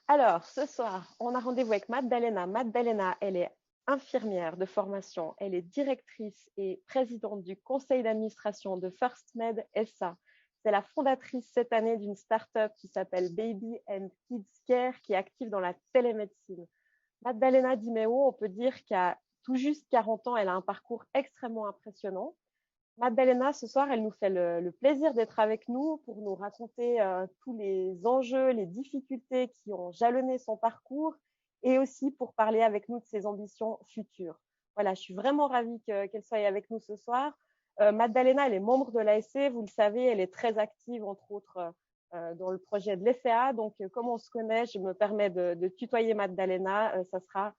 Alors, ce soir, on a rendez-vous avec Maddalena. Maddalena, elle est infirmière de formation. Elle est directrice et présidente du conseil d'administration de First Med SA. C'est la fondatrice cette année d'une start-up qui s'appelle Baby and Kids Care, qui est active dans la télémédecine. Maddalena Di Meo, on peut dire qu'à tout juste 40 ans, elle a un parcours extrêmement impressionnant. Maddalena, ce soir, elle nous fait le plaisir d'être avec nous pour nous raconter tous les enjeux, les difficultés qui ont jalonné son parcours et aussi pour parler avec nous de ses ambitions futures. Voilà, je suis vraiment ravie qu'elle soit avec nous ce soir. Maddalena, elle est membre de l'ASC, vous le savez, elle est très active, entre autres, dans le projet de l'EFEA. Donc, comme on se connaît, je me permets de tutoyer Maddalena. Ça sera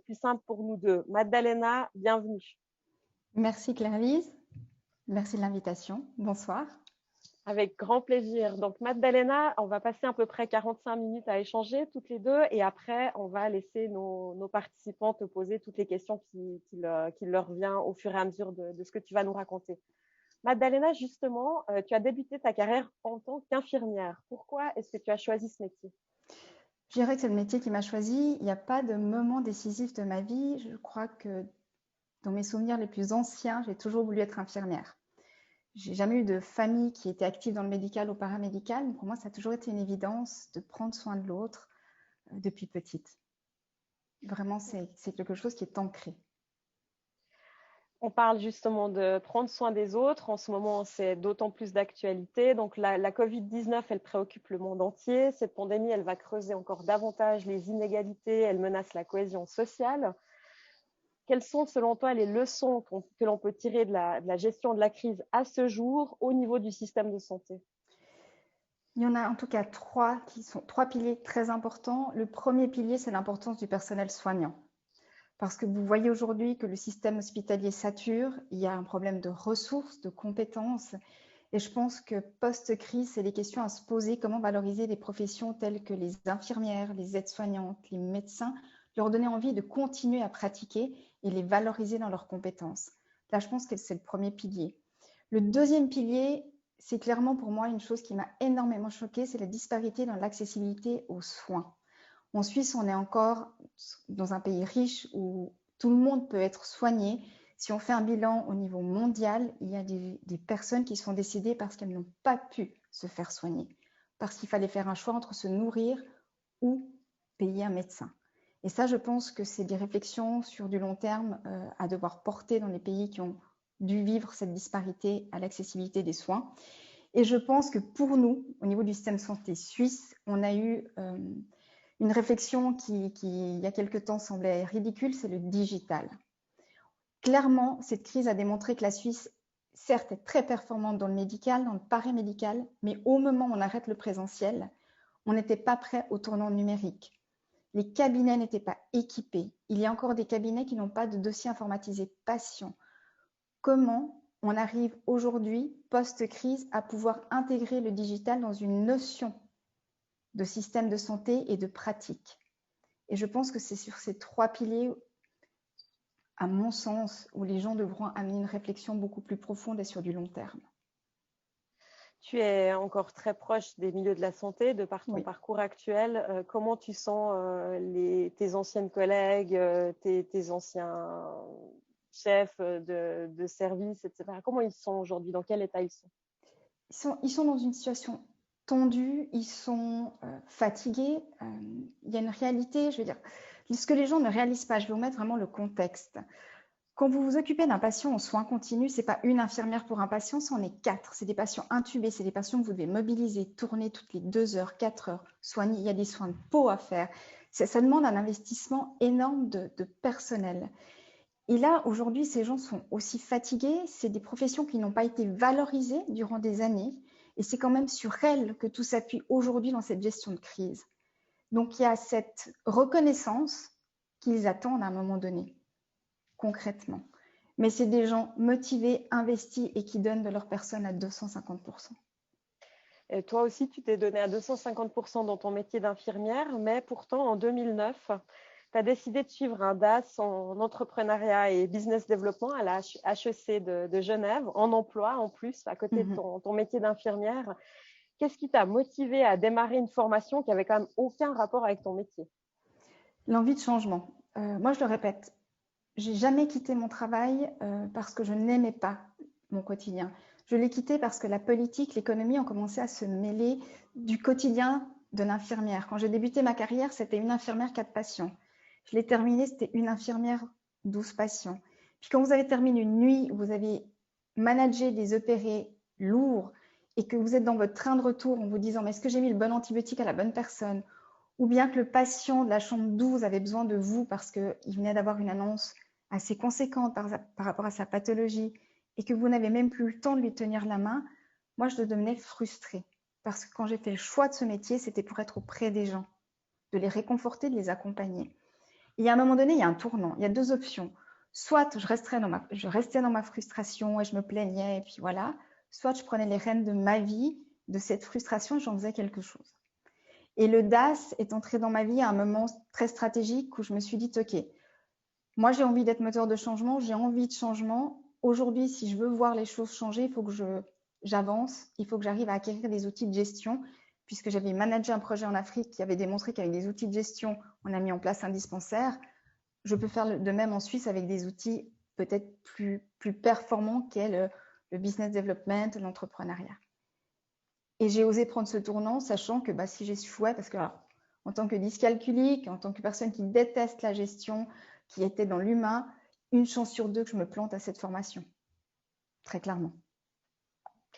plus simple pour nous deux. Maddalena, bienvenue. Merci Claire-Lise, merci de l'invitation. Bonsoir. Avec grand plaisir. Donc, Maddalena, on va passer à peu près 45 minutes à échanger toutes les deux et après, on va laisser nos participants te poser toutes les questions qui leur viennent au fur et à mesure de ce que tu vas nous raconter. Maddalena, justement, tu as débuté ta carrière en tant qu'infirmière. Pourquoi est-ce que tu as choisi ce métier? Je dirais que c'est le métier qui m'a choisi. Il n'y a pas de moment décisif de ma vie. Je crois que dans mes souvenirs les plus anciens, j'ai toujours voulu être infirmière. J'ai jamais eu de famille qui était active dans le médical ou paramédical. Pour moi, ça a toujours été une évidence de prendre soin de l'autre depuis petite. Vraiment, c'est quelque chose qui est ancré. On parle justement de prendre soin des autres. En ce moment, c'est d'autant plus d'actualité. Donc, la Covid-19, elle préoccupe le monde entier. Cette pandémie, elle va creuser encore davantage les inégalités. Elle menace la cohésion sociale. Quelles sont, selon toi, les leçons que l'on peut tirer de la gestion de la crise à ce jour au niveau du système de santé? Il y en a en tout cas trois qui sont trois piliers très importants. Le premier pilier, c'est l'importance du personnel soignant. Parce que vous voyez aujourd'hui que le système hospitalier sature, il y a un problème de ressources, de compétences. Et je pense que post-crise, c'est des questions à se poser. Comment valoriser des professions telles que les infirmières, les aides-soignantes, les médecins, leur donner envie de continuer à pratiquer et les valoriser dans leurs compétences. Là, je pense que c'est le premier pilier. Le deuxième pilier, c'est clairement pour moi une chose qui m'a énormément choquée, c'est la disparité dans l'accessibilité aux soins. En Suisse, on est encore dans un pays riche où tout le monde peut être soigné. Si on fait un bilan au niveau mondial, il y a des personnes qui sont décédées parce qu'elles n'ont pas pu se faire soigner, parce qu'il fallait faire un choix entre se nourrir ou payer un médecin. Et ça, je pense que c'est des réflexions sur du long terme à devoir porter dans les pays qui ont dû vivre cette disparité à l'accessibilité des soins. Et je pense que pour nous, au niveau du système de santé suisse, on a eu une réflexion qui, il y a quelque temps, semblait ridicule, c'est le digital. Clairement, cette crise a démontré que la Suisse, certes, est très performante dans le médical, dans le paramédical, mais au moment où on arrête le présentiel, on n'était pas prêt au tournant numérique. Les cabinets n'étaient pas équipés. Il y a encore des cabinets qui n'ont pas de dossier informatisé patient. Comment on arrive aujourd'hui, post-crise, à pouvoir intégrer le digital dans une notion de système de santé et de pratique? Et je pense que c'est sur ces trois piliers, à mon sens, où les gens devront amener une réflexion beaucoup plus profonde et sur du long terme. Tu es encore très proche des milieux de la santé, de par ton Oui. parcours actuel. Comment tu sens tes anciennes collègues, tes anciens chefs de service, etc. Comment ils sont aujourd'hui? Dans quel état ils sont? Ils sont dans une situation tendue, ils sont fatigués. Il y a une réalité, je veux dire, ce que les gens ne réalisent pas, je vais vous mettre vraiment le contexte. Quand vous vous occupez d'un patient en soins continus, ce n'est pas une infirmière pour un patient, c'en est 4. C'est des patients intubés, c'est des patients que vous devez mobiliser, tourner toutes les 2 heures, 4 heures, soigner. Il y a des soins de peau à faire. Ça demande un investissement énorme de personnel. Et là, aujourd'hui, ces gens sont aussi fatigués. C'est des professions qui n'ont pas été valorisées durant des années. Et c'est quand même sur elles que tout s'appuie aujourd'hui dans cette gestion de crise. Donc, il y a cette reconnaissance qu'ils attendent à un moment donné, concrètement. Mais c'est des gens motivés, investis et qui donnent de leur personne à 250%. Et toi aussi, tu t'es donné à 250% dans ton métier d'infirmière, mais pourtant, en 2009, tu as décidé de suivre un DAS en entrepreneuriat et business development à la HEC de Genève, en emploi en plus, à côté de ton métier d'infirmière. Qu'est-ce qui t'a motivé à démarrer une formation qui avait quand même aucun rapport avec ton métier? L'envie de changement. Moi, je le répète, j'ai jamais quitté mon travail parce que je n'aimais pas mon quotidien. Je l'ai quitté parce que la politique, l'économie ont commencé à se mêler du quotidien de l'infirmière. Quand j'ai débuté ma carrière, c'était une infirmière, 4 patients. Je l'ai terminé, c'était une infirmière, 12 patients. Puis quand vous avez terminé une nuit où vous avez managé des opérés lourds et que vous êtes dans votre train de retour en vous disant mais est-ce que j'ai mis le bon antibiotique à la bonne personne? Ou bien que le patient de la chambre 12 avait besoin de vous parce qu'il venait d'avoir une annonce assez conséquente par rapport à sa pathologie et que vous n'avez même plus le temps de lui tenir la main, moi, je devenais frustrée. Parce que quand j'ai fait le choix de ce métier, c'était pour être auprès des gens, de les réconforter, de les accompagner. Et à un moment donné, il y a un tournant. Il y a 2 options. Soit je restais dans ma frustration et je me plaignais et puis voilà. Soit je prenais les rênes de ma vie, de cette frustration et j'en faisais quelque chose. Et le DAS est entré dans ma vie à un moment très stratégique où je me suis dit, OK, moi j'ai envie d'être moteur de changement, j'ai envie de changement. Aujourd'hui, si je veux voir les choses changer, il faut que j'avance, il faut que j'arrive à acquérir des outils de gestion, puisque j'avais managé un projet en Afrique qui avait démontré qu'avec des outils de gestion, on a mis en place un dispensaire. Je peux faire de même en Suisse avec des outils peut-être plus performants qu'est le business development, l'entrepreneuriat. Et j'ai osé prendre ce tournant, sachant que si j'échouais, parce que alors, en tant que dyscalculique, en tant que personne qui déteste la gestion, qui était dans l'humain, une chance sur 2 que je me plante à cette formation. Très clairement.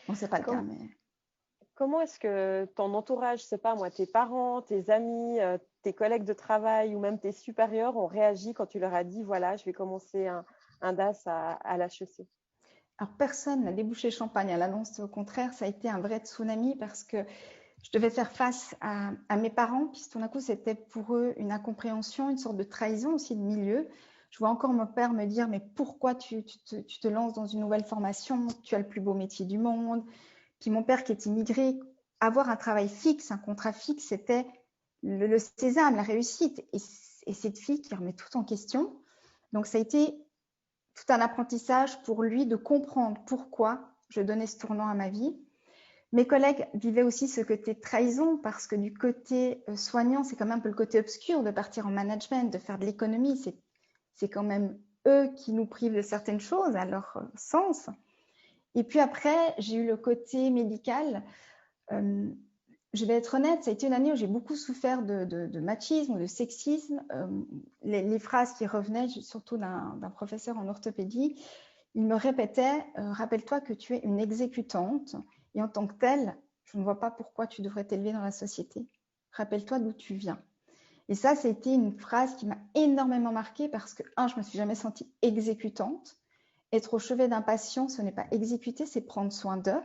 Bon, c'est pas le cas, mais... Comment est-ce que ton entourage, je sais pas moi, tes parents, tes amis, tes collègues de travail ou même tes supérieurs ont réagi quand tu leur as dit, voilà, je vais commencer un DAS à l'HEC? Alors, personne n'a débouché champagne à l'annonce. Au contraire, ça a été un vrai tsunami parce que je devais faire face à mes parents, puisque tout d'un coup, c'était pour eux une incompréhension, une sorte de trahison aussi de milieu. Je vois encore mon père me dire, mais pourquoi tu te lances dans une nouvelle formation? Tu as le plus beau métier du monde. Puis mon père qui est immigré, avoir un travail fixe, un contrat fixe, c'était le sésame, la réussite. Et cette fille qui remet tout en question. Donc ça a été tout un apprentissage pour lui de comprendre pourquoi je donnais ce tournant à ma vie. Mes collègues vivaient aussi ce côté trahison parce que du côté soignant, c'est quand même un peu le côté obscur de partir en management, de faire de l'économie. C'est quand même eux qui nous privent de certaines choses à leur sens. Et puis après, j'ai eu le côté médical. Je vais être honnête, ça a été une année où j'ai beaucoup souffert de machisme ou de sexisme. Les phrases qui revenaient, surtout d'un professeur en orthopédie, il me répétait rappelle-toi que tu es une exécutante et en tant que telle, je ne vois pas pourquoi tu devrais t'élever dans la société. Rappelle-toi d'où tu viens. Et ça a été une phrase qui m'a énormément marquée parce que, je me suis jamais sentie exécutante. Être au chevet d'un patient, ce n'est pas exécuter, c'est prendre soin d'eux.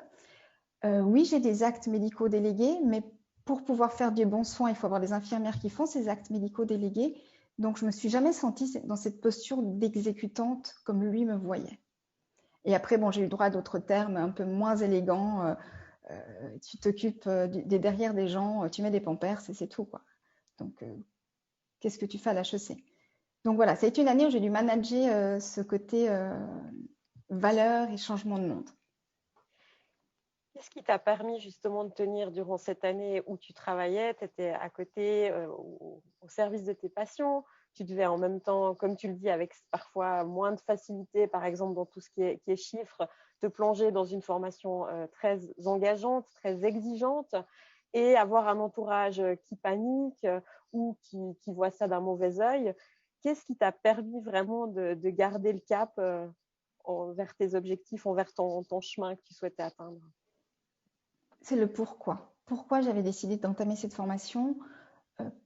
Oui, j'ai des actes médicaux délégués, mais pour pouvoir faire du bon soin, il faut avoir des infirmières qui font ces actes médicaux délégués. Donc, je ne me suis jamais sentie dans cette posture d'exécutante comme lui me voyait. Et après, j'ai eu droit à d'autres termes un peu moins élégants. Tu t'occupes des derrière des gens, tu mets des pampers, c'est tout, quoi. Donc, qu'est-ce que tu fais à l'HEC? Donc voilà, ça a été une année où j'ai dû manager ce côté valeur et changement de monde. Qu'est-ce qui t'a permis justement de tenir durant cette année où tu travaillais? Tu étais à côté, au service de tes patients. Tu devais en même temps, comme tu le dis, avec parfois moins de facilité, par exemple dans tout ce qui est chiffres, te plonger dans une formation très engageante, très exigeante et avoir un entourage qui panique ou qui voit ça d'un mauvais œil. Qu'est-ce qui t'a permis vraiment de garder le cap vers tes objectifs, envers ton chemin que tu souhaitais atteindre? C'est le pourquoi. Pourquoi j'avais décidé d'entamer cette formation,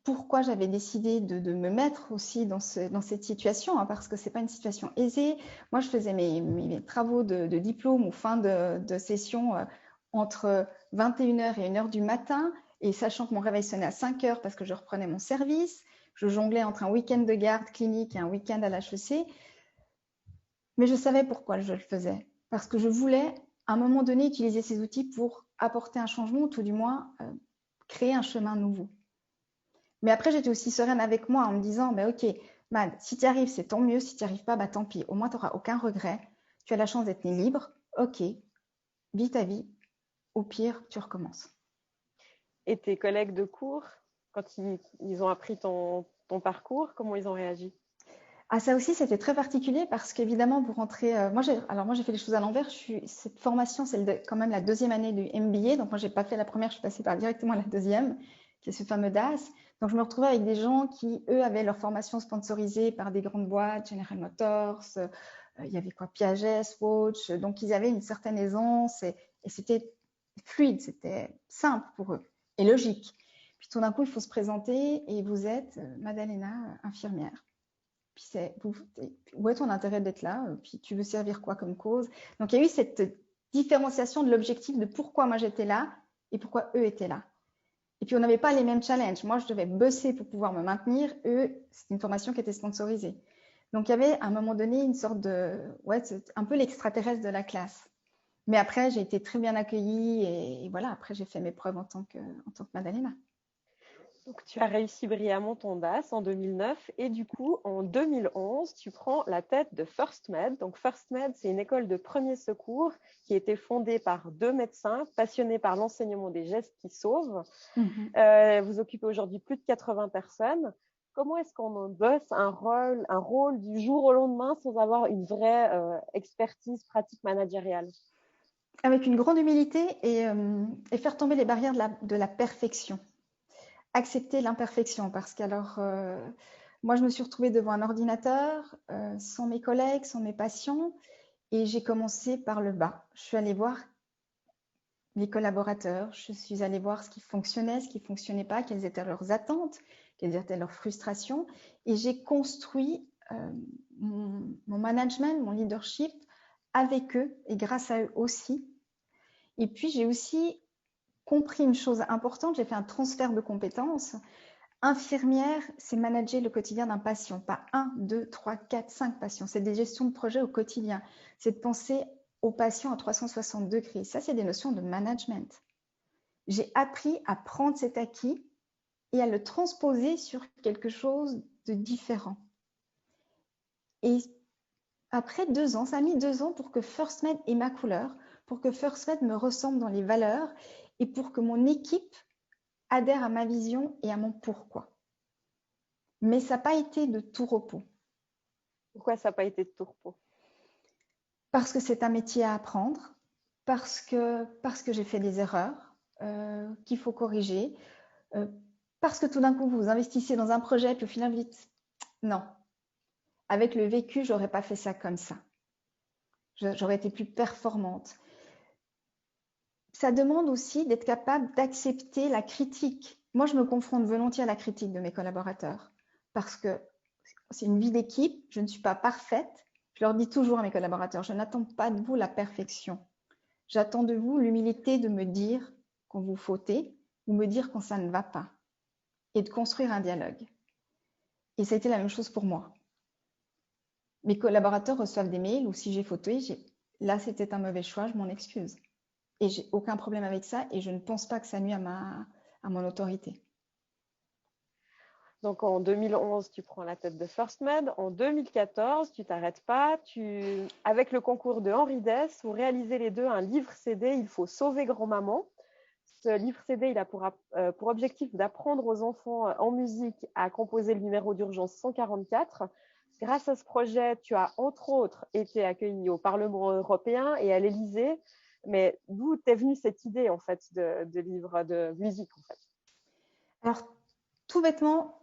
pourquoi j'avais décidé de me mettre aussi dans cette situation, parce que ce n'est pas une situation aisée. Moi, je faisais mes travaux de diplôme ou fin de session entre 21h et 1h du matin, et sachant que mon réveil sonnait à 5h parce que je reprenais mon service, je jonglais entre un week-end de garde clinique et un week-end à l'HEC. Mais je savais pourquoi je le faisais, parce que je voulais, à un moment donné, utiliser ces outils pour apporter un changement, ou tout du moins créer un chemin nouveau. Mais après, j'étais aussi sereine avec moi en me disant, ok, Mad, si tu y arrives, c'est tant mieux. Si tu n'y arrives pas, tant pis. Au moins, tu n'auras aucun regret. Tu as la chance d'être libre. Ok, vis ta vie. Au pire, tu recommences. Et tes collègues de cours, quand ils ont appris ton parcours, comment ils ont réagi? Ah, ça aussi, c'était très particulier parce qu'évidemment, vous rentrez. Moi, j'ai fait les choses à l'envers. Cette formation, c'est quand même la deuxième année du MBA. Donc, moi, j'ai pas fait la première, je suis passée directement à la deuxième, qui est ce fameux DAS. Donc, je me retrouvais avec des gens qui, eux, avaient leur formation sponsorisée par des grandes boîtes, General Motors, il y avait quoi, Piaget, Swatch. Donc, ils avaient une certaine aisance et c'était fluide, c'était simple pour eux et logique. Puis tout d'un coup, il faut se présenter et vous êtes Madalena, infirmière. Puis où est ton intérêt d'être là? Puis tu veux servir quoi comme cause? Donc il y a eu cette différenciation de l'objectif de pourquoi moi j'étais là et pourquoi eux étaient là. Et puis on n'avait pas les mêmes challenges. Moi je devais bosser pour pouvoir me maintenir. Eux, c'est une formation qui était sponsorisée. Donc il y avait à un moment donné une sorte de, ouais, c'est un peu l'extraterrestre de la classe. Mais après j'ai été très bien accueillie et voilà, après j'ai fait mes preuves en tant que Madalena. Donc, tu as réussi brillamment ton DAS en 2009 et du coup, en 2011, tu prends la tête de First Med. Donc, First Med, c'est une école de premiers secours qui a été fondée par 2 médecins passionnés par l'enseignement des gestes qui sauvent. Mhm. Vous occupez aujourd'hui plus de 80 personnes. Comment est-ce qu'on bosse un rôle du jour au lendemain sans avoir une vraie expertise pratique managériale? Avec une grande humilité et faire tomber les barrières de la perfection. Accepter l'imperfection parce qu'alors, moi, je me suis retrouvée devant un ordinateur, sans mes collègues, sans mes patients, et j'ai commencé par le bas. Je suis allée voir mes collaborateurs, je suis allée voir ce qui fonctionnait, ce qui ne fonctionnait pas, quelles étaient leurs attentes, quelles étaient leurs frustrations, et j'ai construit mon management, mon leadership avec eux et grâce à eux aussi. Et puis, j'ai aussi compris une chose importante, j'ai fait un transfert de compétences. Infirmière, c'est manager le quotidien d'un patient, pas 1, 2, 3, 4, 5 patients. C'est des gestions de projet au quotidien. C'est de penser aux patients à 360 degrés. Ça, c'est des notions de management. J'ai appris à prendre cet acquis et à le transposer sur quelque chose de différent. Et après 2 ans, ça a mis 2 ans pour que First Med ait ma couleur, pour que First Med me ressemble dans les valeurs et pour que mon équipe adhère à ma vision et à mon pourquoi. Mais ça n'a pas été de tout repos. Pourquoi ça n'a pas été de tout repos? Parce que c'est un métier à apprendre, parce que j'ai fait des erreurs qu'il faut corriger, euh, parce que tout d'un coup vous investissez dans un projet puis au final vous dites non, avec le vécu j'aurais pas fait ça comme ça, j'aurais été plus performante. Ça demande aussi d'être capable d'accepter la critique. Moi je me confronte volontiers à la critique de mes collaborateurs parce que c'est une vie d'équipe, je ne suis pas parfaite. Je leur dis toujours à mes collaborateurs, je n'attends pas de vous la perfection. J'attends de vous l'humilité de me dire quand vous fautez ou me dire quand ça ne va pas et de construire un dialogue. Et ça a été la même chose pour moi. Mes collaborateurs reçoivent des mails où si j'ai fauté, là c'était un mauvais choix, je m'en excuse. Et j'ai aucun problème avec ça et je ne pense pas que ça nuit à mon autorité. Donc en 2011, tu prends la tête de First Med. En 2014, tu t'arrêtes pas. Avec le concours de Henri Dess, vous réalisez les deux un livre CD, Il faut sauver grand-maman. Ce livre CD, il a pour objectif d'apprendre aux enfants en musique à composer le numéro d'urgence 144. Grâce à ce projet, tu as entre autres été accueilli au Parlement européen et à l'Élysée. Mais d'où t'est venue cette idée en fait de livre de musique en fait? Alors, tout bêtement,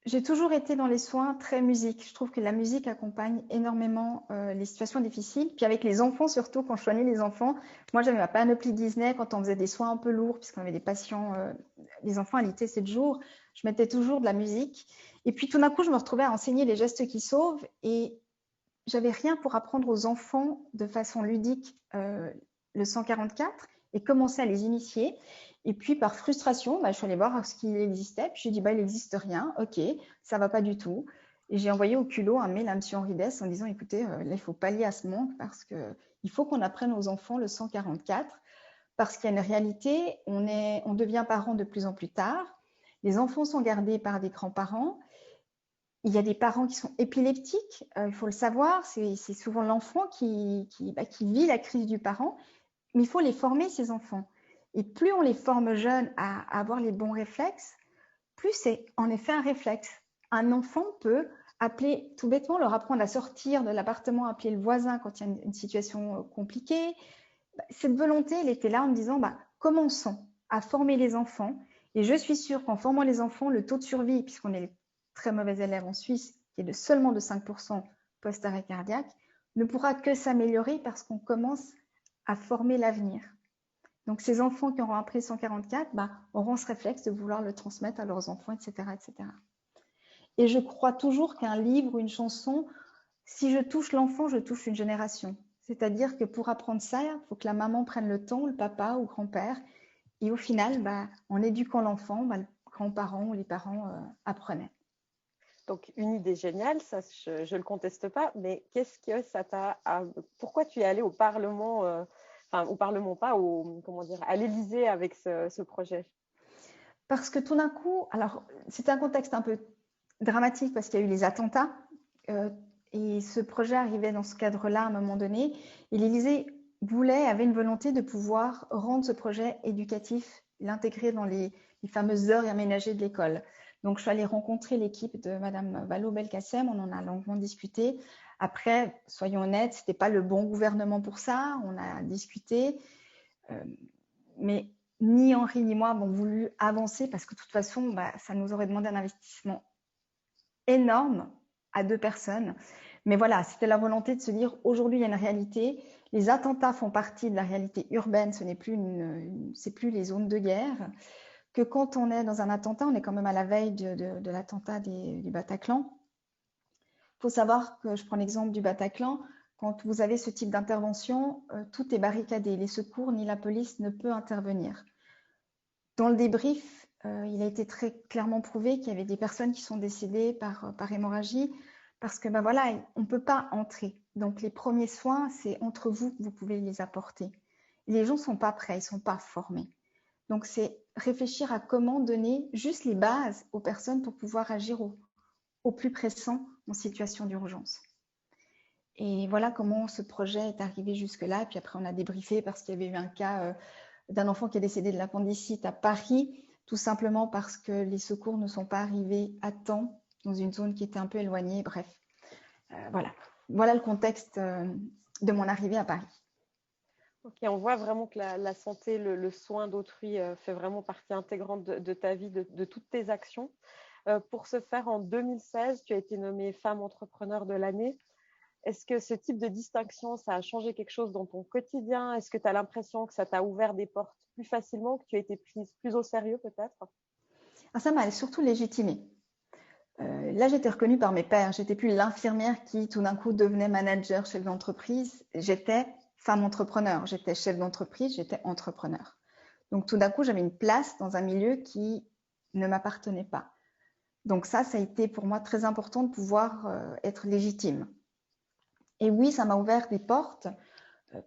j'ai toujours été dans les soins très musique. Je trouve que la musique accompagne énormément les situations difficiles. Puis avec les enfants, surtout quand je soignais les enfants, moi j'avais ma panoplie Disney quand on faisait des soins un peu lourds, puisqu'on avait des patients, les enfants alités 7 jours, je mettais toujours de la musique. Et puis tout d'un coup, je me retrouvais à enseigner les gestes qui sauvent et j'avais rien pour apprendre aux enfants de façon ludique le 144 et commencer à les initier. Et puis, par frustration, je suis allée voir ce qu'il existait. Puis, j'ai dit, il n'existe rien. OK, ça ne va pas du tout. Et j'ai envoyé au culot un mail à M. Henri Dess en disant, écoutez, là, il faut pallier à ce manque parce qu'il faut qu'on apprenne aux enfants le 144 parce qu'il y a une réalité, on devient parents de plus en plus tard. Les enfants sont gardés par des grands-parents. Il y a des parents qui sont épileptiques, il faut le savoir, c'est souvent l'enfant qui vit la crise du parent, mais il faut les former, ces enfants. Et plus on les forme jeunes à avoir les bons réflexes, plus c'est en effet un réflexe. Un enfant peut appeler, tout bêtement, leur apprendre à sortir de l'appartement, appeler le voisin quand il y a une situation compliquée. Cette volonté, elle était là en me disant, commençons à former les enfants. Et je suis sûre qu'en formant les enfants, le taux de survie, puisqu'on est les très mauvais élèves en Suisse, qui est de seulement de 5% post-arrêt cardiaque, ne pourra que s'améliorer parce qu'on commence à former l'avenir. Donc, ces enfants qui auront appris 144 auront ce réflexe de vouloir le transmettre à leurs enfants, etc., etc. Et je crois toujours qu'un livre ou une chanson, si je touche l'enfant, je touche une génération. C'est-à-dire que pour apprendre ça, il faut que la maman prenne le temps, le papa ou le grand-père. Et au final, en éduquant l'enfant, les grands-parents ou les parents apprenaient. Donc, une idée géniale, ça, je ne le conteste pas, mais qu'est-ce que ça t'a... Pourquoi tu es allé au Parlement, au Parlement pas, comment dire, à l'Élysée avec ce projet? Parce que tout d'un coup, alors c'était un contexte un peu dramatique parce qu'il y a eu les attentats et ce projet arrivait dans ce cadre-là à un moment donné. Et l'Élysée avait une volonté de pouvoir rendre ce projet éducatif, l'intégrer dans les fameuses heures aménagées de l'école. Donc, je suis allée rencontrer l'équipe de Madame Vallaud-Belkacem, on en a longuement discuté. Après, soyons honnêtes, ce n'était pas le bon gouvernement pour ça, on a discuté. Mais ni Henri ni moi avons voulu avancer parce que de toute façon, ça nous aurait demandé un investissement énorme à 2 personnes. Mais voilà, c'était la volonté de se dire aujourd'hui, il y a une réalité. Les attentats font partie de la réalité urbaine, ce n'est plus c'est plus les zones de guerre. Que quand on est dans un attentat, on est quand même à la veille de l'attentat du Bataclan. Il faut savoir que je prends l'exemple du Bataclan. Quand vous avez ce type d'intervention, tout est barricadé. Les secours ni la police ne peut intervenir. Dans le débrief, il a été très clairement prouvé qu'il y avait des personnes qui sont décédées par hémorragie parce que on ne peut pas entrer. Donc les premiers soins, c'est entre vous que vous pouvez les apporter. Les gens ne sont pas prêts, ils ne sont pas formés. Donc c'est réfléchir à comment donner juste les bases aux personnes pour pouvoir agir au plus pressant en situation d'urgence. Et voilà comment ce projet est arrivé jusque-là. Et puis après, on a débriefé parce qu'il y avait eu un cas d'un enfant qui est décédé de l'appendicite à Paris, tout simplement parce que les secours ne sont pas arrivés à temps dans une zone qui était un peu éloignée. Bref, voilà le contexte de mon arrivée à Paris. Ok, on voit vraiment que la santé, le soin d'autrui fait vraiment partie intégrante de ta vie, de toutes tes actions. Pour ce faire, en 2016, tu as été nommée femme entrepreneur de l'année. Est-ce que ce type de distinction, ça a changé quelque chose dans ton quotidien? Est-ce que tu as l'impression que ça t'a ouvert des portes plus facilement, que tu as été prise plus au sérieux peut-être? Ça m'a surtout légitimée. Là, j'étais reconnue par mes pairs. J'étais plus l'infirmière qui, tout d'un coup, devenait manager, chef d'entreprise. J'étais femme entrepreneur. J'étais chef d'entreprise, j'étais entrepreneur. Donc, tout d'un coup, j'avais une place dans un milieu qui ne m'appartenait pas. Donc ça a été pour moi très important de pouvoir être légitime. Et oui, ça m'a ouvert des portes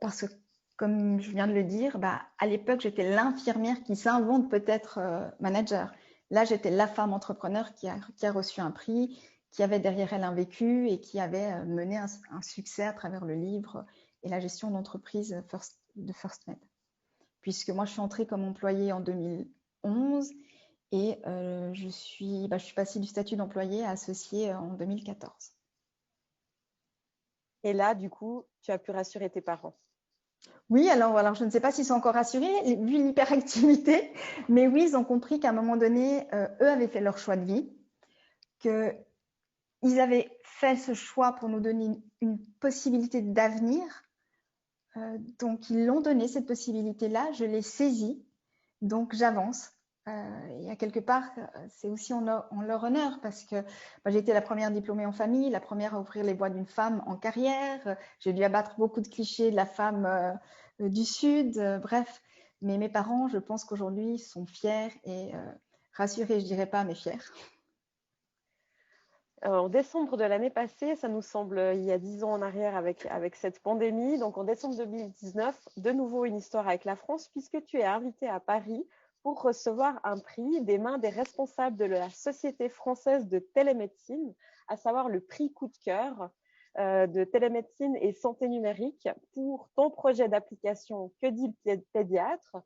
parce que, comme je viens de le dire, à l'époque, j'étais l'infirmière qui s'invente peut-être manager. Là, j'étais la femme entrepreneur qui a reçu un prix, qui avait derrière elle un vécu et qui avait mené un succès à travers le livre et la gestion d'entreprise de First Med. Puisque moi, je suis entrée comme employée en 2011 et je suis passée du statut d'employée à associée en 2014. Et là, du coup, tu as pu rassurer tes parents. Oui, alors je ne sais pas s'ils sont encore rassurés, vu l'hyperactivité, mais oui, ils ont compris qu'à un moment donné, eux avaient fait leur choix de vie, qu'ils avaient fait ce choix pour nous donner une possibilité d'avenir. Donc, ils l'ont donné, cette possibilité-là, je l'ai saisie, donc j'avance. Et à quelque part, c'est aussi en leur honneur parce que j'ai été la première diplômée en famille, la première à ouvrir les voies d'une femme en carrière. J'ai dû abattre beaucoup de clichés de la femme du Sud, bref. Mais mes parents, je pense qu'aujourd'hui, sont fiers et rassurés, je dirais pas, mais fiers. En décembre de l'année passée, ça nous semble il y a 10 ans en arrière avec cette pandémie. Donc en décembre 2019, de nouveau une histoire avec la France puisque tu es invité à Paris pour recevoir un prix des mains des responsables de la Société française de télémédecine, à savoir le prix coup de cœur de télémédecine et santé numérique pour ton projet d'application Que dit le pédiatre,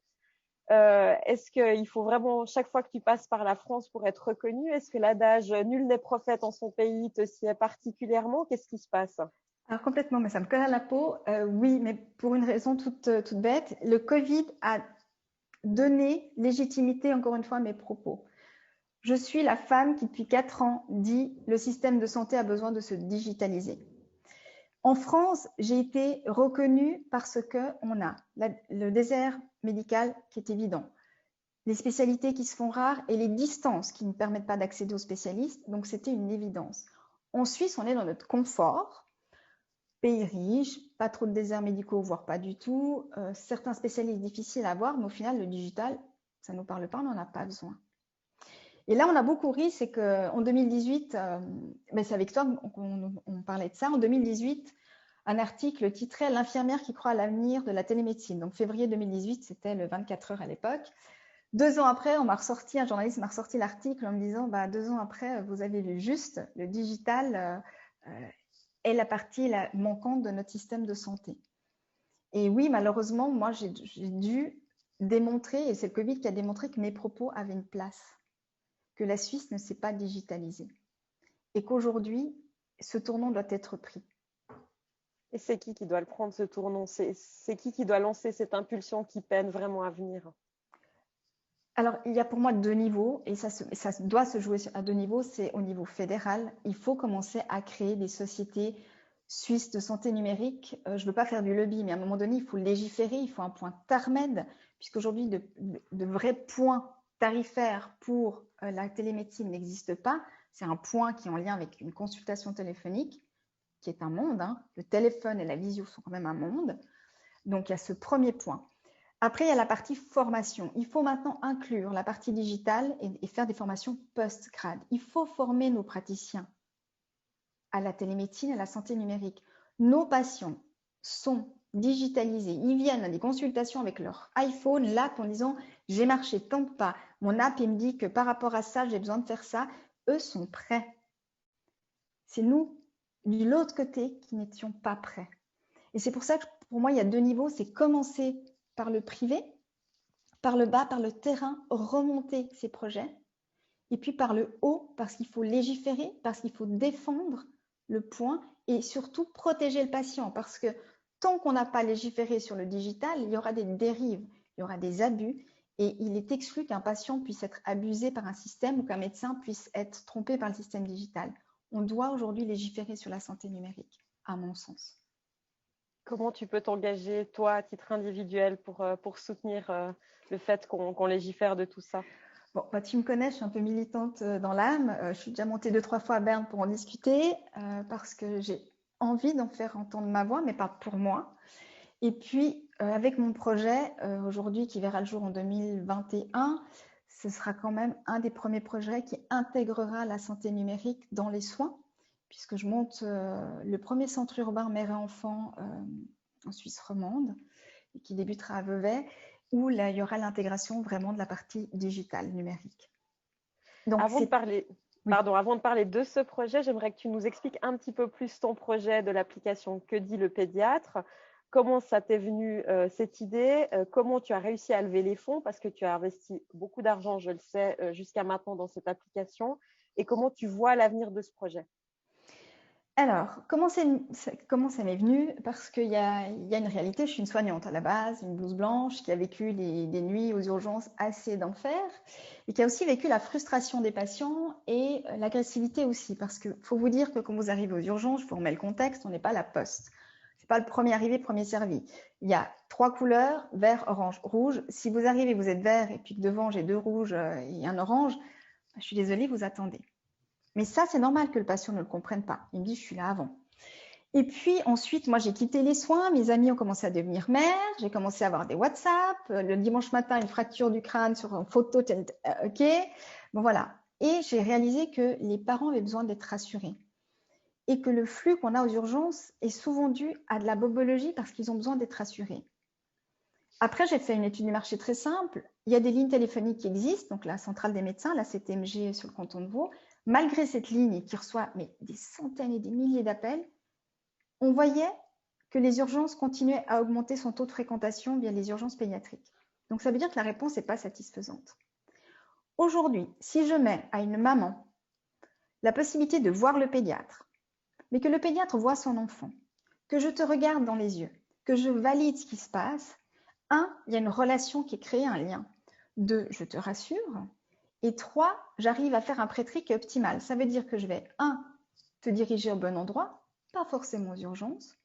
Est-ce qu'il faut vraiment, chaque fois que tu passes par la France pour être reconnu, est-ce que l'adage nul n'est prophète en son pays te sied particulièrement? Qu'est-ce qui se passe? Alors complètement, mais ça me colle à la peau. Oui, mais pour une raison toute bête, le Covid a donné légitimité, encore une fois, à mes propos. Je suis la femme qui, depuis 4 ans, dit le système de santé a besoin de se digitaliser. En France, j'ai été reconnue parce qu'on a le désert médical qui est évident, les spécialités qui se font rares et les distances qui ne permettent pas d'accéder aux spécialistes. Donc, c'était une évidence. En Suisse, on est dans notre confort, pays riche, pas trop de déserts médicaux, voire pas du tout. Certains spécialistes difficiles à avoir, mais au final, le digital, ça ne nous parle pas, on n'en a pas besoin. Et là, on a beaucoup ri, c'est qu'en 2018, c'est avec toi qu'on parlait de ça, en 2018, un article titrait L'infirmière qui croit à l'avenir de la télémédecine. Donc, février 2018, c'était le 24 heures à l'époque. 2 ans après, un journaliste m'a ressorti l'article en me disant 2 ans après, vous avez lu juste, le digital est la partie manquante de notre système de santé. Et oui, malheureusement, moi, j'ai dû démontrer, et c'est le Covid qui a démontré que mes propos avaient une place, que la Suisse ne s'est pas digitalisée et qu'aujourd'hui, ce tournant doit être pris. Et c'est qui doit le prendre, ce tournant? C'est qui doit lancer cette impulsion qui peine vraiment à venir? Alors, il y a pour moi 2 niveaux, et ça doit se jouer à 2 niveaux. C'est au niveau fédéral. Il faut commencer à créer des sociétés suisses de santé numérique. Je ne veux pas faire du lobby, mais à un moment donné, il faut légiférer. Il faut un point TARMED, puisqu'aujourd'hui, de vrais points tarifaires pour la télémédecine n'existent pas. C'est un point qui est en lien avec une consultation téléphonique, qui est un monde. Le téléphone et la visio sont quand même un monde. Donc, il y a ce premier point. Après, il y a la partie formation. Il faut maintenant inclure la partie digitale et faire des formations post-grade. Il faut former nos praticiens à la télémédecine et à la santé numérique. Nos patients sont digitalisés. Ils viennent à des consultations avec leur iPhone, l'app, en disant « j'ai marché tant de pas, mon app il me dit que par rapport à ça, j'ai besoin de faire ça ». Eux sont prêts. C'est nous, de l'autre côté, qui n'étions pas prêts. Et c'est pour ça que pour moi, il y a 2 niveaux. C'est commencer par le privé, par le bas, par le terrain, remonter ces projets, et puis par le haut, parce qu'il faut légiférer, parce qu'il faut défendre le point et surtout protéger le patient, parce que tant qu'on n'a pas légiféré sur le digital, il y aura des dérives, il y aura des abus, et il est exclu qu'un patient puisse être abusé par un système ou qu'un médecin puisse être trompé par le système digital. On doit aujourd'hui légiférer sur la santé numérique, à mon sens. Comment tu peux t'engager, toi, à titre individuel, pour soutenir le fait qu'on légifère de tout ça? Bon, tu me connais, je suis un peu militante dans l'âme. Je suis déjà montée 2-3 fois à Berne pour en discuter parce que j'ai envie d'en faire entendre ma voix, mais pas pour moi. Et puis, avec mon projet aujourd'hui qui verra le jour en 2021, ce sera quand même un des premiers projets qui intégrera la santé numérique dans les soins, puisque je monte le premier centre urbain mère et enfant en Suisse romande, et qui débutera à Vevey, où là, il y aura l'intégration vraiment de la partie digitale, numérique. Donc, avant de parler de ce projet, j'aimerais que tu nous expliques un petit peu plus ton projet de l'application Que dit le pédiatre. Comment ça t'est venu cette idée? Comment tu as réussi à lever les fonds? Parce que tu as investi beaucoup d'argent, je le sais, jusqu'à maintenant dans cette application. Et comment tu vois l'avenir de ce projet? Alors, comment ça m'est venu? Parce qu'il y a une réalité, je suis une soignante à la base, une blouse blanche, qui a vécu des nuits aux urgences assez d'enfer et qui a aussi vécu la frustration des patients et l'agressivité aussi. Parce qu'il faut vous dire que quand vous arrivez aux urgences, je vous remets le contexte, on n'est pas à la poste. C'est pas le premier arrivé, premier servi. Il y a 3 couleurs, vert, orange, rouge. Si vous arrivez, vous êtes vert et puis que devant j'ai 2 rouges et un orange, je suis désolée, vous attendez. Mais ça, c'est normal que le patient ne le comprenne pas. Il me dit, je suis là avant. Et puis ensuite, moi, j'ai quitté les soins. Mes amis ont commencé à devenir mères. J'ai commencé à avoir des WhatsApp. Le dimanche matin, une fracture du crâne sur une photo. OK. Bon, voilà. Et j'ai réalisé que les parents avaient besoin d'être rassurés. Et que le flux qu'on a aux urgences est souvent dû à de la bobologie parce qu'ils ont besoin d'être rassurés. Après, j'ai fait une étude du marché très simple. Il y a des lignes téléphoniques qui existent, donc la centrale des médecins, la CTMG sur le canton de Vaud. Malgré cette ligne qui reçoit des centaines et des milliers d'appels, on voyait que les urgences continuaient à augmenter son taux de fréquentation via les urgences pédiatriques. Donc, ça veut dire que la réponse n'est pas satisfaisante. Aujourd'hui, si je mets à une maman la possibilité de voir le pédiatre, mais que le pédiatre voit son enfant, que je te regarde dans les yeux, que je valide ce qui se passe, un, il y a une relation qui est créée, un lien. Deux, je te rassure. Et trois, j'arrive à faire un pré-tri qui est optimal. Ça veut dire que je vais, un, te diriger au bon endroit, pas forcément aux urgences.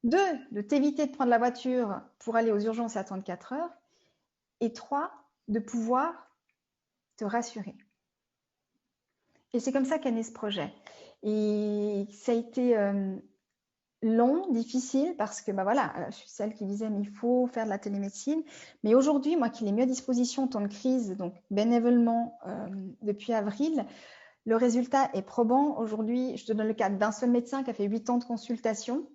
Deux, de t'éviter de prendre la voiture pour aller aux urgences et attendre 4 heures. Et trois, de pouvoir te rassurer. Et c'est comme ça qu'est né ce projet. Et ça a été long, difficile, parce que voilà, je suis celle qui disait mais il faut faire de la télémédecine. Mais aujourd'hui, moi qui l'ai mis à disposition en temps de crise, donc bénévolement depuis avril, le résultat est probant. Aujourd'hui, je te donne le cas d'un seul médecin qui a fait 8 ans de consultation.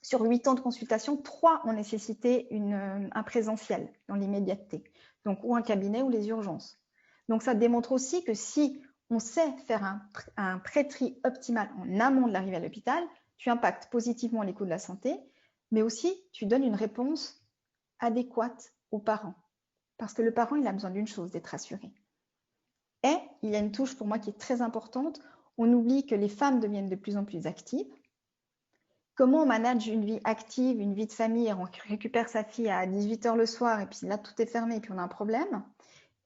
Sur 8 ans de consultation, 3 ont nécessité un présentiel dans l'immédiateté, donc ou un cabinet ou les urgences. Donc ça démontre aussi que si on sait faire un pré-tri optimal en amont de l'arrivée à l'hôpital, tu impactes positivement les coûts de la santé, mais aussi tu donnes une réponse adéquate aux parents. Parce que le parent, il a besoin d'une chose, d'être rassuré. Et il y a une touche pour moi qui est très importante, on oublie que les femmes deviennent de plus en plus actives. Comment on manage une vie active, une vie de famille, et on récupère sa fille à 18 h le soir, et puis là, tout est fermé, et puis on a un problème.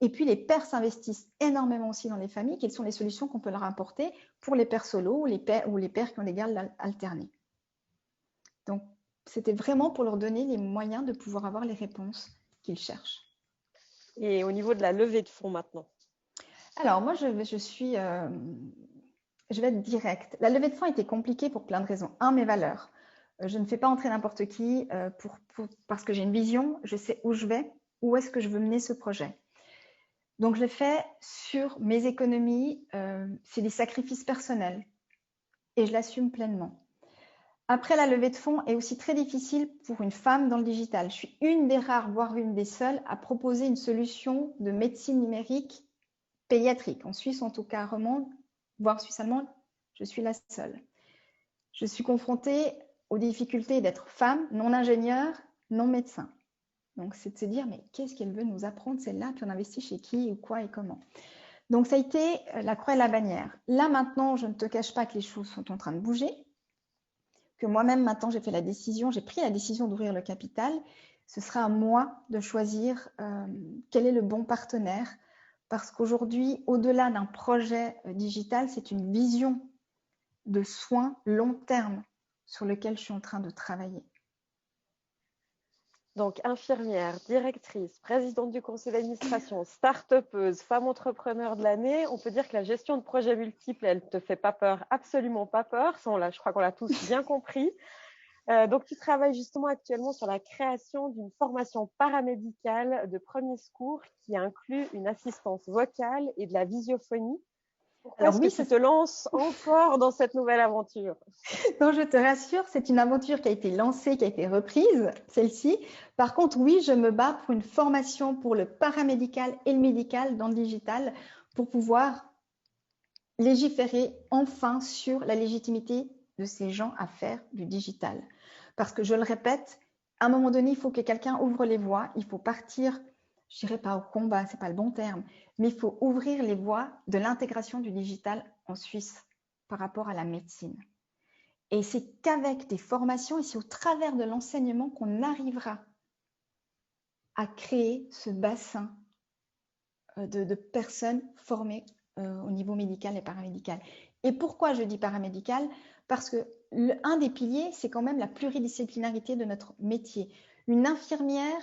Et puis, les pères s'investissent énormément aussi dans les familles. Quelles sont les solutions qu'on peut leur apporter pour les pères solos ou les pères qui ont des gardes alternés. Donc, c'était vraiment pour leur donner les moyens de pouvoir avoir les réponses qu'ils cherchent. Et au niveau de la levée de fonds maintenant? Alors, moi, je vais être directe. La levée de fonds était compliquée pour plein de raisons. Un, mes valeurs. Je ne fais pas entrer n'importe qui parce que j'ai une vision, je sais où je vais, où est-ce que je veux mener ce projet. Donc, je l'ai fait sur mes économies, c'est des sacrifices personnels et je l'assume pleinement. Après, la levée de fonds est aussi très difficile pour une femme dans le digital. Je suis une des rares, voire une des seules, à proposer une solution de médecine numérique pédiatrique. En Suisse, en tout cas, romande, voire suisse allemande, je suis la seule. Je suis confrontée aux difficultés d'être femme, non ingénieure, non médecin. Donc, c'est de se dire, mais qu'est-ce qu'elle veut nous apprendre celle-là, puis on investit chez qui, ou quoi et comment. Donc, ça a été la croix et la bannière. Là, maintenant, je ne te cache pas que les choses sont en train de bouger, que moi-même, maintenant, j'ai pris la décision d'ouvrir le capital. Ce sera à moi de choisir quel est le bon partenaire, parce qu'aujourd'hui, au-delà d'un projet digital, c'est une vision de soins long terme sur lequel je suis en train de travailler. Donc, infirmière, directrice, présidente du conseil d'administration, start-upeuse, femme entrepreneur de l'année, on peut dire que la gestion de projets multiples, elle ne te fait pas peur, absolument pas peur. Ça, je crois qu'on l'a tous bien compris. Donc, tu travailles justement actuellement sur la création d'une formation paramédicale de premier secours qui inclut une assistance vocale et de la visiophonie. Pourquoi est-ce que tu te lances encore dans cette nouvelle aventure? Non, je te rassure, c'est une aventure qui a été lancée, qui a été reprise, celle-ci. Par contre, oui, je me bats pour une formation pour le paramédical et le médical dans le digital pour pouvoir légiférer enfin sur la légitimité de ces gens à faire du digital. Parce que je le répète, à un moment donné, il faut que quelqu'un ouvre les voies, il faut partir, je dirais pas au combat, c'est pas le bon terme, mais il faut ouvrir les voies de l'intégration du digital en Suisse par rapport à la médecine. Et c'est qu'avec des formations et c'est au travers de l'enseignement qu'on arrivera à créer ce bassin de personnes formées au niveau médical et paramédical. Et pourquoi je dis paramédical? Parce que un des piliers, c'est quand même la pluridisciplinarité de notre métier. Une infirmière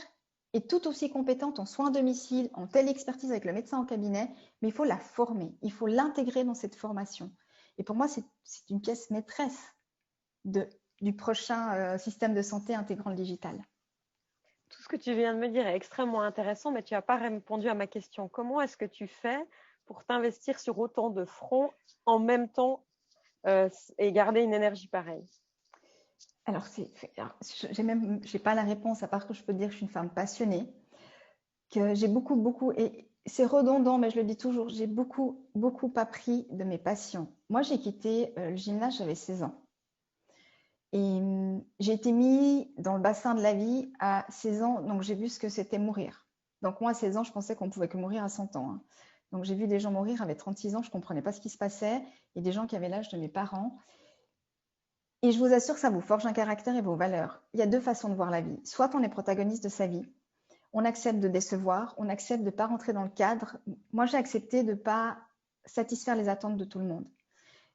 est tout aussi compétente en soins à domicile, en télé-expertise avec le médecin en cabinet, mais il faut la former, il faut l'intégrer dans cette formation. Et pour moi, c'est une pièce maîtresse du prochain système de santé intégrant le digital. Tout ce que tu viens de me dire est extrêmement intéressant, mais tu n'as pas répondu à ma question. Comment est-ce que tu fais pour t'investir sur autant de fronts en même temps et garder une énergie pareille? Alors, j'ai pas la réponse, à part que je peux dire que je suis une femme passionnée, que j'ai beaucoup, et c'est redondant, mais je le dis toujours, j'ai beaucoup appris de mes passions. Moi, j'ai quitté le gymnase, j'avais 16 ans. Et j'ai été mise dans le bassin de la vie à 16 ans, donc j'ai vu ce que c'était mourir. Donc moi, à 16 ans, je pensais qu'on pouvait que mourir à 100 ans. Hein. Donc j'ai vu des gens mourir avec 36 ans, je ne comprenais pas ce qui se passait, et des gens qui avaient l'âge de mes parents. Et je vous assure que ça vous forge un caractère et vos valeurs. Il y a deux façons de voir la vie. Soit on est protagoniste de sa vie, on accepte de décevoir, on accepte de ne pas rentrer dans le cadre. Moi, j'ai accepté de ne pas satisfaire les attentes de tout le monde.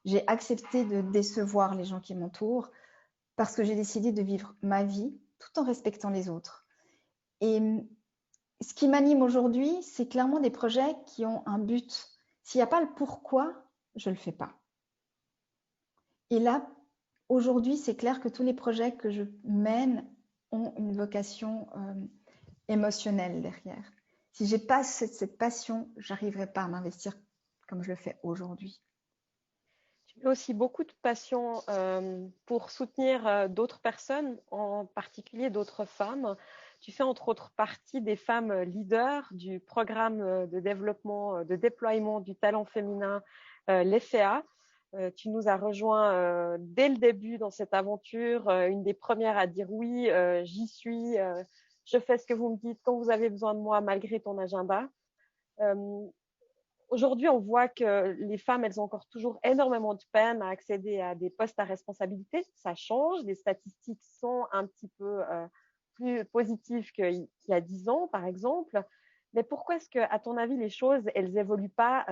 J'ai accepté de décevoir les gens qui m'entourent parce que j'ai décidé de vivre ma vie tout en respectant les autres. Et ce qui m'anime aujourd'hui, c'est clairement des projets qui ont un but. S'il n'y a pas le pourquoi, je ne le fais pas. Et là, aujourd'hui, c'est clair que tous les projets que je mène ont une vocation émotionnelle derrière. Si je n'ai pas cette passion, je n'arriverai pas à m'investir comme je le fais aujourd'hui. Tu as aussi beaucoup de passion pour soutenir d'autres personnes, en particulier d'autres femmes. Tu fais entre autres partie des femmes leaders du programme de développement, de déploiement du talent féminin, l'EFEA. Tu nous as rejoints dès le début dans cette aventure, une des premières à dire oui, j'y suis, je fais ce que vous me dites quand vous avez besoin de moi malgré ton agenda. Aujourd'hui, on voit que les femmes, elles ont encore toujours énormément de peine à accéder à des postes à responsabilité. Ça change, les statistiques sont un petit peu plus positives qu'il y a 10 ans, par exemple. Mais pourquoi est-ce que, à ton avis, les choses, elles évoluent pas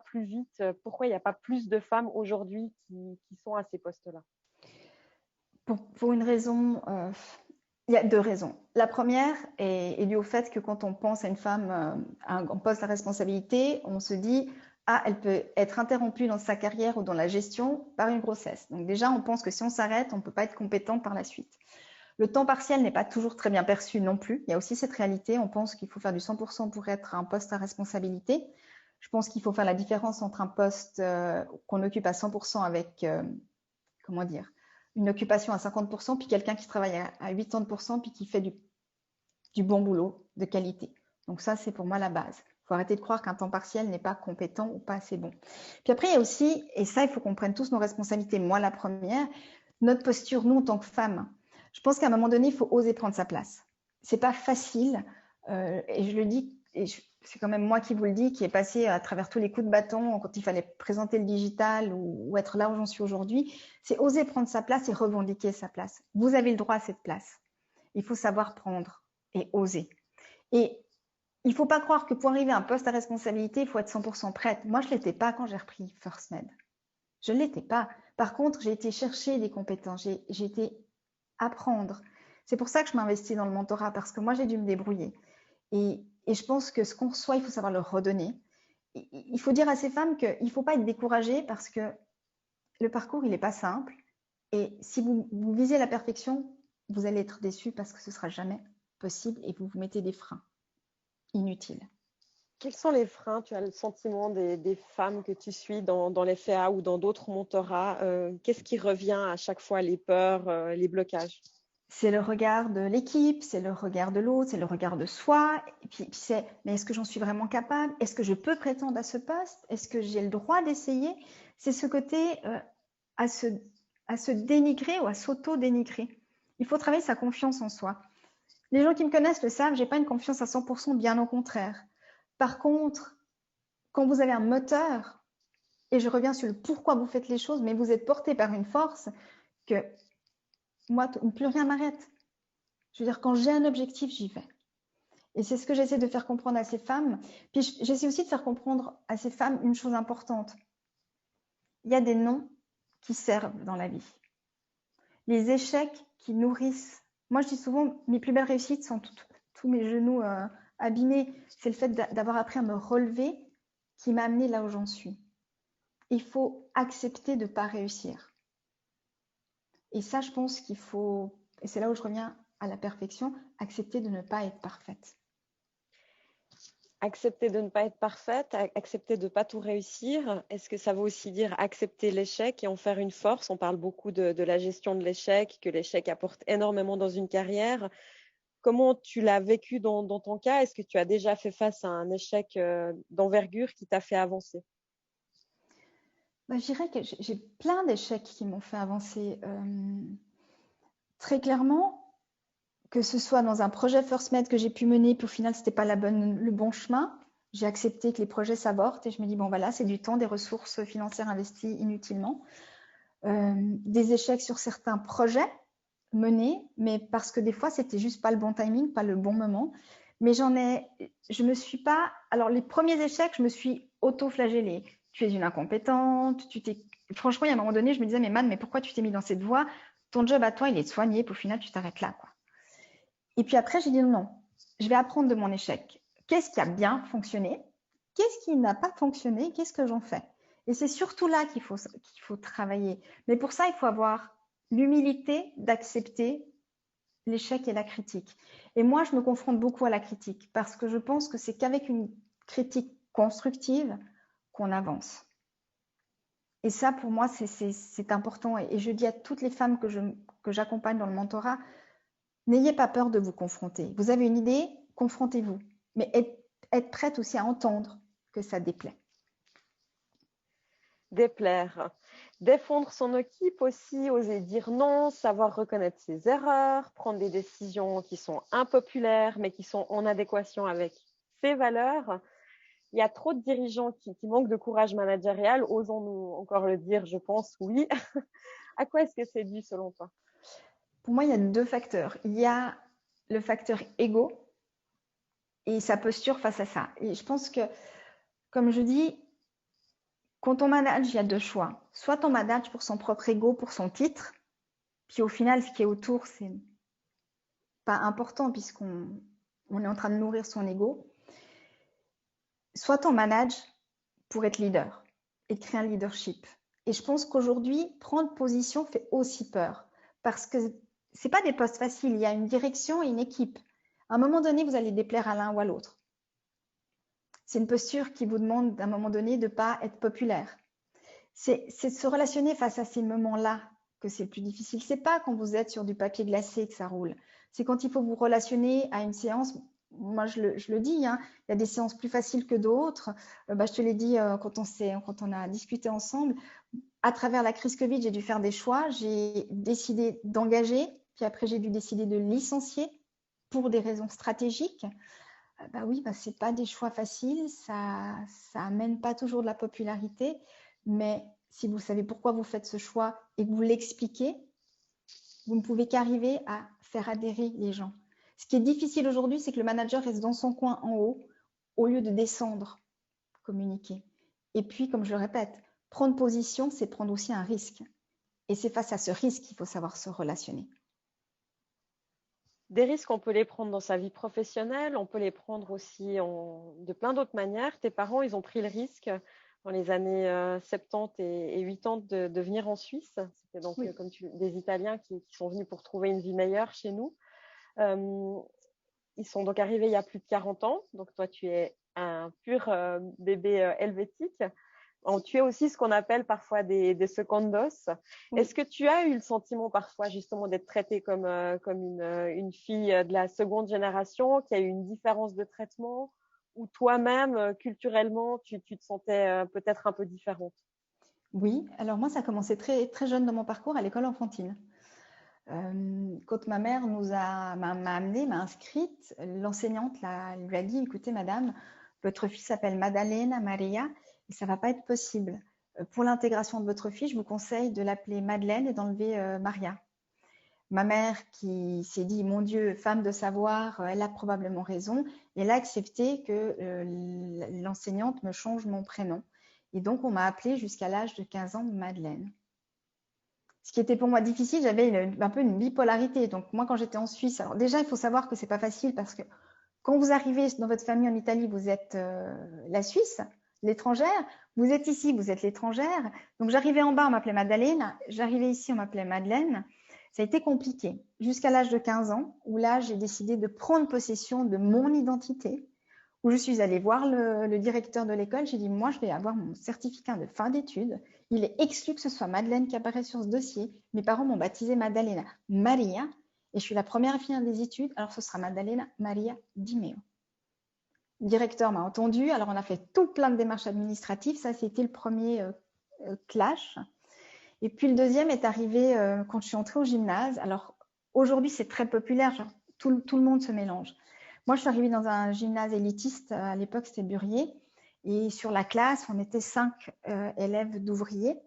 plus vite? Pourquoi il n'y a pas plus de femmes aujourd'hui qui sont à ces postes-là? Pour une raison, il y a deux raisons. La première est due au fait que quand on pense à une femme à un poste à responsabilité, on se dit ah, elle peut être interrompue dans sa carrière ou dans la gestion par une grossesse. Donc déjà, on pense que si on s'arrête, on ne peut pas être compétent par la suite. Le temps partiel n'est pas toujours très bien perçu non plus. Il y a aussi cette réalité. On pense qu'il faut faire du 100% pour être un poste à responsabilité. Je pense qu'il faut faire la différence entre un poste qu'on occupe à 100% avec, comment dire, une occupation à 50%, puis quelqu'un qui travaille à 80%, puis qui fait du bon boulot de qualité. Donc ça, c'est pour moi la base. Il faut arrêter de croire qu'un temps partiel n'est pas compétent ou pas assez bon. Puis après, il y a aussi, et ça, il faut qu'on prenne tous nos responsabilités. Moi, la première, notre posture, nous, en tant que femmes. Je pense qu'à un moment donné, il faut oser prendre sa place. C'est pas facile, et je le dis, et c'est quand même moi qui vous le dis, qui est passé à travers tous les coups de bâton quand il fallait présenter le digital ou être là où j'en suis aujourd'hui. C'est oser prendre sa place et revendiquer sa place. Vous avez le droit à cette place. Il faut savoir prendre et oser. Et il ne faut pas croire que pour arriver à un poste à responsabilité, il faut être 100% prête. Moi, je ne l'étais pas quand j'ai repris First Med. Je ne l'étais pas. Par contre, j'ai été chercher des compétences, j'ai été apprendre. C'est pour ça que je m'investis dans le mentorat, parce que moi, j'ai dû me débrouiller. Et je pense que ce qu'on reçoit, il faut savoir le redonner. Il faut dire à ces femmes qu'il ne faut pas être découragé parce que le parcours, il n'est pas simple. Et si vous visez la perfection, vous allez être déçu parce que ce ne sera jamais possible et vous vous mettez des freins inutiles. Quels sont les freins? Tu as le sentiment des femmes que tu suis dans les FEA ou dans d'autres mentorats? Qu'est-ce qui revient à chaque fois? Les peurs, les blocages? C'est le regard de l'équipe, c'est le regard de l'autre, c'est le regard de soi. Et puis c'est, mais est-ce que j'en suis vraiment capable? Est-ce que je peux prétendre à ce poste? Est-ce que j'ai le droit d'essayer? C'est ce côté à se dénigrer ou à s'auto-dénigrer. Il faut travailler sa confiance en soi. Les gens qui me connaissent le savent, j'ai pas une confiance à 100%, bien au contraire. Par contre, quand vous avez un moteur, et je reviens sur le pourquoi vous faites les choses, mais vous êtes porté par une force que moi, plus rien m'arrête. Je veux dire, quand j'ai un objectif, j'y vais. Et c'est ce que j'essaie de faire comprendre à ces femmes. Puis j'essaie aussi de faire comprendre à ces femmes une chose importante. Il y a des non qui servent dans la vie. Les échecs qui nourrissent. Moi, je dis souvent, mes plus belles réussites sont tous mes genoux abîmés. C'est le fait d'avoir appris à me relever qui m'a amené là où j'en suis. Il faut accepter de ne pas réussir. Et ça, je pense qu'il faut, et c'est là où je reviens à la perfection, accepter de ne pas être parfaite. Accepter de ne pas être parfaite, accepter de ne pas tout réussir. Est-ce que ça veut aussi dire accepter l'échec et en faire une force? On parle beaucoup de la gestion de l'échec, que l'échec apporte énormément dans une carrière. Comment tu l'as vécu dans ton cas? Est-ce que tu as déjà fait face à un échec d'envergure qui t'a fait avancer? Je dirais que j'ai plein d'échecs qui m'ont fait avancer. Très clairement, que ce soit dans un projet First Med que j'ai pu mener, puis au final, ce n'était pas le bon chemin. J'ai accepté que les projets s'avortent et je me dis, bon voilà, c'est du temps, des ressources financières investies inutilement. Des échecs sur certains projets menés, mais parce que des fois, c'était juste pas le bon timing, pas le bon moment. Mais je me suis pas, alors les premiers échecs, je me suis auto-flagellée. Tu es une incompétente, franchement, il y a un moment donné, je me disais, mais Man, mais pourquoi tu t'es mis dans cette voie? Ton job à toi, il est de soigner, puis au final, tu t'arrêtes là, quoi. Et puis après, j'ai dit non, je vais apprendre de mon échec. Qu'est-ce qui a bien fonctionné? Qu'est-ce qui n'a pas fonctionné? Qu'est-ce que j'en fais? Et c'est surtout là qu'il faut travailler. Mais pour ça, il faut avoir l'humilité d'accepter l'échec et la critique. Et moi, je me confronte beaucoup à la critique parce que je pense que c'est qu'avec une critique constructive qu'on avance. Et ça, pour moi, c'est important. Et je dis à toutes les femmes que j'accompagne dans le mentorat, n'ayez pas peur de vous confronter. Vous avez une idée, confrontez-vous. Mais être prête aussi à entendre que ça déplaît. Déplaire. Défendre son équipe aussi, oser dire non, savoir reconnaître ses erreurs, prendre des décisions qui sont impopulaires, mais qui sont en adéquation avec ses valeurs. Il y a trop de dirigeants qui manquent de courage managérial. Osons-nous encore le dire, je pense, oui. À quoi est-ce que c'est dû selon toi? Pour moi, il y a 2 facteurs. Il y a le facteur ego et sa posture face à ça. Et je pense que, comme je dis, quand on manage, il y a 2 choix. Soit on manage pour son propre ego, pour son titre, puis au final, ce qui est autour, c'est pas important puisqu'on est en train de nourrir son ego. Soit on manage pour être leader et de créer un leadership. Et je pense qu'aujourd'hui, prendre position fait aussi peur parce que c'est pas des postes faciles. Il y a une direction et une équipe. À un moment donné, vous allez déplaire à l'un ou à l'autre. C'est une posture qui vous demande, à un moment donné, de ne pas être populaire. C'est de se relationner face à ces moments-là que c'est le plus difficile. C'est pas quand vous êtes sur du papier glacé que ça roule. C'est quand il faut vous relationner à une séance. Moi, je le dis, hein, il y a des séances plus faciles que d'autres. Je te l'ai dit quand on a discuté ensemble. À travers la crise Covid, j'ai dû faire des choix. J'ai décidé d'engager, puis après, j'ai dû décider de licencier pour des raisons stratégiques. Oui, c'est pas des choix faciles. Ça amène pas toujours de la popularité. Mais si vous savez pourquoi vous faites ce choix et que vous l'expliquez, vous ne pouvez qu'arriver à faire adhérer les gens. Ce qui est difficile aujourd'hui, c'est que le manager reste dans son coin en haut au lieu de descendre, communiquer. Et puis, comme je le répète, prendre position, c'est prendre aussi un risque. Et c'est face à ce risque qu'il faut savoir se relationner. Des risques, on peut les prendre dans sa vie professionnelle, on peut les prendre aussi de plein d'autres manières. Tes parents, ils ont pris le risque dans les années 70 et 80 de venir en Suisse. C'était donc, Oui. des Italiens qui sont venus pour trouver une vie meilleure chez nous. Ils sont donc arrivés il y a plus de 40 ans. Donc, toi, tu es un pur bébé helvétique. Tu es aussi ce qu'on appelle parfois des secondos. Oui. Est-ce que tu as eu le sentiment parfois justement d'être traitée comme une fille de la seconde génération, qu'il y a eu une différence de traitement, ou toi-même, culturellement, tu te sentais peut-être un peu différente? Oui, alors moi, ça a commencé très, très jeune dans mon parcours à l'école enfantine. Quand ma mère m'a inscrite, l'enseignante lui a dit, écoutez madame, votre fille s'appelle Maddalena Maria et ça ne va pas être possible. Pour l'intégration de votre fille, je vous conseille de l'appeler Madeleine et d'enlever Maria. Ma mère qui s'est dit, mon Dieu, femme de savoir, elle a probablement raison. Et elle a accepté que l'enseignante me change mon prénom. Et donc, on m'a appelée jusqu'à l'âge de 15 ans Madeleine. Ce qui était pour moi difficile, j'avais un peu une bipolarité. Donc, moi, quand j'étais en Suisse, alors déjà, il faut savoir que ce n'est pas facile parce que quand vous arrivez dans votre famille en Italie, vous êtes la Suisse, l'étrangère. Vous êtes ici, vous êtes l'étrangère. Donc, j'arrivais en bas, on m'appelait Maddalena. J'arrivais ici, on m'appelait Madeleine. Ça a été compliqué jusqu'à l'âge de 15 ans où là, j'ai décidé de prendre possession de mon identité, où je suis allée voir le directeur de l'école. J'ai dit, moi, je vais avoir mon certificat de fin d'études. Il est exclu que ce soit Madeleine qui apparaît sur ce dossier. Mes parents m'ont baptisée Maddalena Maria et je suis la première à finir des études. Alors, ce sera Maddalena Maria Di Meo. Le directeur m'a entendu. Alors, on a fait tout plein de démarches administratives. Ça, c'était le premier clash. Et puis, le deuxième est arrivé quand je suis entrée au gymnase. Alors, aujourd'hui, c'est très populaire. Genre, tout le monde se mélange. Moi, je suis arrivée dans un gymnase élitiste, à l'époque, c'était Burier. Et sur la classe, on était 5 élèves d'ouvriers.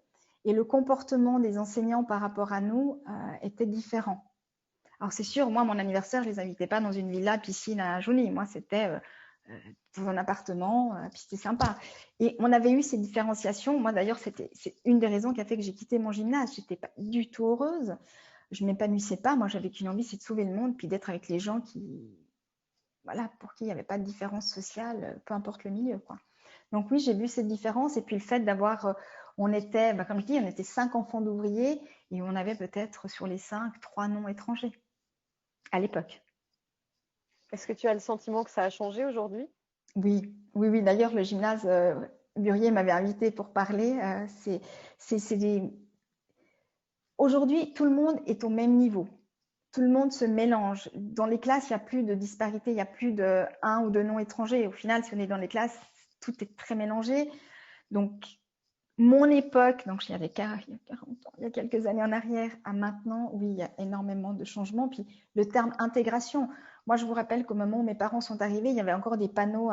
Et le comportement des enseignants par rapport à nous était différent. Alors, c'est sûr, moi, mon anniversaire, je ne les invitais pas dans une villa, piscine à Joigny. Moi, c'était dans un appartement, puis c'était sympa. Et on avait eu ces différenciations. Moi, d'ailleurs, c'est une des raisons qui a fait que j'ai quitté mon gymnase. Je n'étais pas du tout heureuse. Je ne m'épanouissais pas. Moi, j'avais qu'une envie, c'est de sauver le monde, puis d'être avec les gens voilà, pour qui il n'y avait pas de différence sociale, peu importe le milieu, quoi. Donc oui, j'ai vu cette différence. Et puis le fait d'avoir, on était, comme je dis, on était 5 enfants d'ouvriers et on avait peut-être sur les 5, 3 non étrangers à l'époque. Est-ce que tu as le sentiment que ça a changé aujourd'hui? Oui, oui, oui. D'ailleurs, le gymnase Burier m'avait invité pour parler. Aujourd'hui, tout le monde est au même niveau. Tout le monde se mélange. Dans les classes, il n'y a plus de disparité, il n'y a plus de un ou deux noms étrangers. Au final, si on est dans les classes, tout est très mélangé. Donc, mon époque, donc il y a 40 ans, il y a quelques années en arrière, à maintenant, oui, il y a énormément de changements. Puis le terme intégration, moi, je vous rappelle qu'au moment où mes parents sont arrivés, il y avait encore des panneaux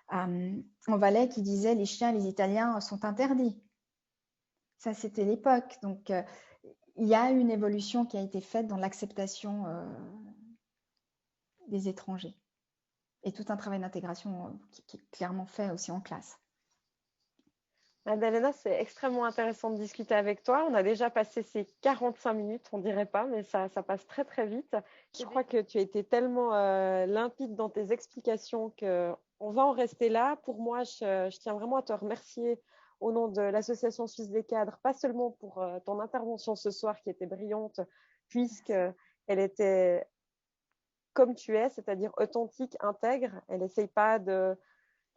en Valais qui disaient les chiens et les Italiens sont interdits. Ça, c'était l'époque. Donc, il y a une évolution qui a été faite dans l'acceptation des étrangers et tout un travail d'intégration qui est clairement fait aussi en classe. Madalena, c'est extrêmement intéressant de discuter avec toi. On a déjà passé ces 45 minutes, on dirait pas, mais ça passe très très vite. Je crois que tu as été tellement limpide dans tes explications qu'on va en rester là. Pour moi, je tiens vraiment à te remercier au nom de l'Association suisse des cadres, pas seulement pour ton intervention ce soir qui était brillante, puisqu'elle était comme tu es, c'est-à-dire authentique, intègre. Elle n'essaye pas de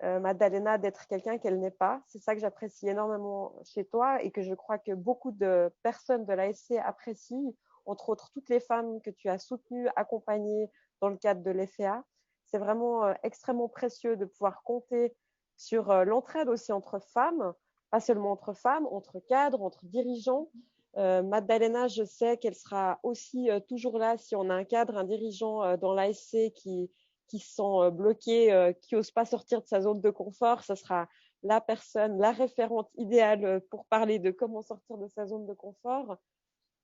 Maddalena d'être quelqu'un qu'elle n'est pas. C'est ça que j'apprécie énormément chez toi et que je crois que beaucoup de personnes de l'ASC apprécient, entre autres toutes les femmes que tu as soutenues, accompagnées dans le cadre de l'EFEA. C'est vraiment extrêmement précieux de pouvoir compter sur l'entraide aussi entre femmes, pas seulement entre femmes, entre cadres, entre dirigeants. Maddalena, je sais qu'elle sera aussi toujours là si on a un cadre, un dirigeant dans l'ASC qui se sent bloqué, qui n'ose pas sortir de sa zone de confort, ça sera la personne, la référente idéale pour parler de comment sortir de sa zone de confort.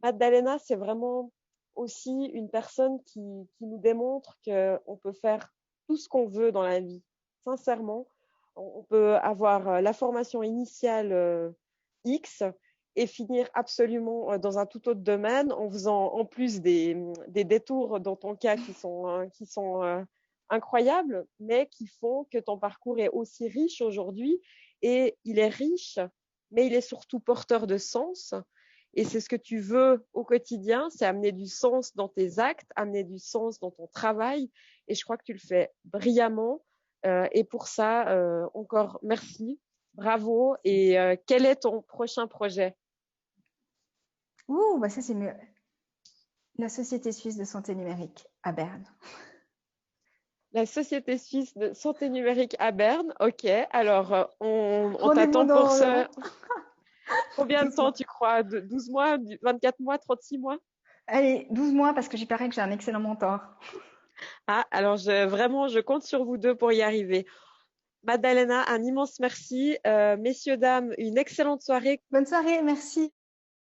Maddalena, c'est vraiment aussi une personne qui nous démontre qu'on peut faire tout ce qu'on veut dans la vie. Sincèrement, on peut avoir la formation initiale X et finir absolument dans un tout autre domaine en faisant en plus des détours dans ton cas qui sont incroyables, mais qui font que ton parcours est aussi riche aujourd'hui. Et il est riche, mais il est surtout porteur de sens. Et c'est ce que tu veux au quotidien, c'est amener du sens dans tes actes, amener du sens dans ton travail. Et je crois que tu le fais brillamment. Et pour ça, encore merci, bravo. Et quel est ton prochain projet? Ouh, bah ça c'est mieux. La Société suisse de santé numérique à Berne. La Société suisse de santé numérique à Berne. Ok, alors on Rendez-vous t'attend pour dans ce. Combien de temps Dites-moi. tu crois? 12 mois, 24 mois, 36 mois? Allez, 12 mois parce que j'y parais que j'ai un excellent mentor. Ah, alors vraiment, je compte sur vous deux pour y arriver. Maddalena, un immense merci. Messieurs, dames, une excellente soirée. Bonne soirée, merci.